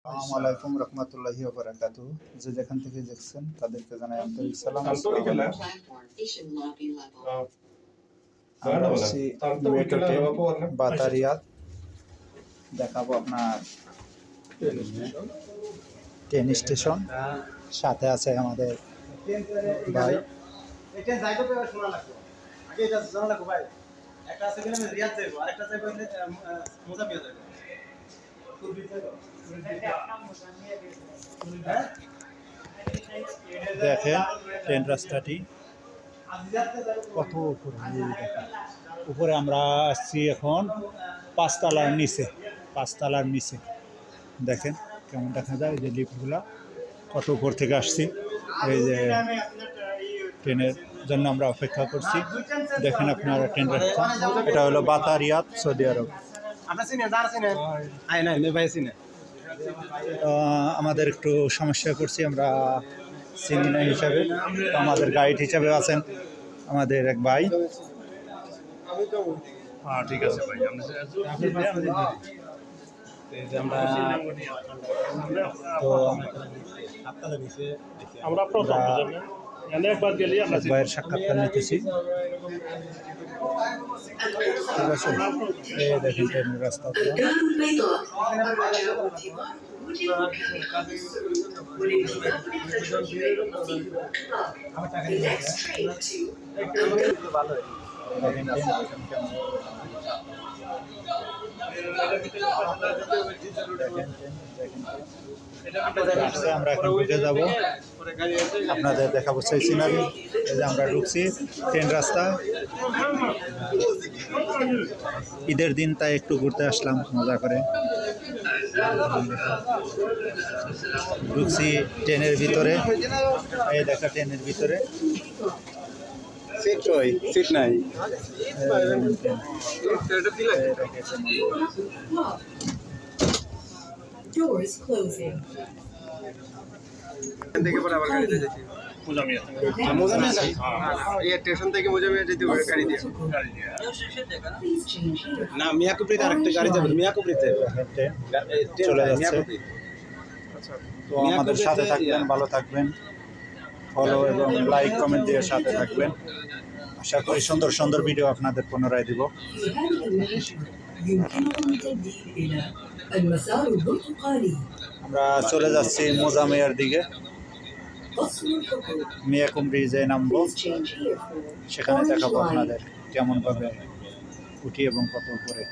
আসসালামু আলাইকুম রহমতুল্লাহি ওয়া বারাকাতুহু। যে যেখান থেকে দেখছেন তাদেরকে জানাই আন্তরিক সালাম। আমরা হচ্ছি মেট্রো ট্রেন বাতারিয়াত, দেখাবো আপনার ট্রেন স্টেশন। সাথে আছে আমাদের ভাই। দেখেন ট্রেন রাস্তাটি কত উপরে আমরা আসছি এখন পাঁচতলার নিচে দেখেন কেমন দেখা যায়। যে লিফটগুলা কত উপর থেকে আসছি, এই যে ট্রেনের জন্য আমরা অপেক্ষা করছি। দেখেন আপনারা ট্রেন রাস্তা, এটা হলো বাতারিয়াত, সৌদি আরব। আমাদের একটু সমস্যা করছি, আমরা চিনি না হিসাবে। তো আমাদের গাইড হিসাবে আছেন আমাদের এক ভাই। ঠিক আছে ভাই, ভাইয়ের সাক্ষাৎকার নিতেছি। ঠিক আছে, এই দেখেন ট্রেনের রাস্তা। আমরা এখন ঢুকে যাব, আপনাদের দেখাবো সেই সিনারি। আমরা ঢুকছি ট্রেন রাস্তা। ঈদের দিন তাই একটু ঘুরতে আসলাম মজা করে। ঢুকছি ট্রেনের ভিতরে, এই দেখা ট্রেনের ভিতরে সিট নাই। Doors closing. স্টেশন থেকে মোজামিয়া যেতে হবে গাড়ি দিয়ে। না, মিয়াকুপরিতে আরেকটা গাড়ি যাবে, মিয়াকুপরিতে চলে যাচ্ছে। তো আমাদের সাথে থাকবেন, ভালো থাকবেন, ফলো এবং লাইক কমেন্ট দিয়ে সাথে থাকবেন। আশা করি সুন্দর সুন্দর ভিডিও আপনাদের পুনরায় দিব। আমরা চলে যাচ্ছি মোজামিয়ার দিকে। মিয়াকুম ব্রিজে নামবো, সেখানে দেখাবো আপনাদের কেমনভাবে উঠি এবং কত উপরে।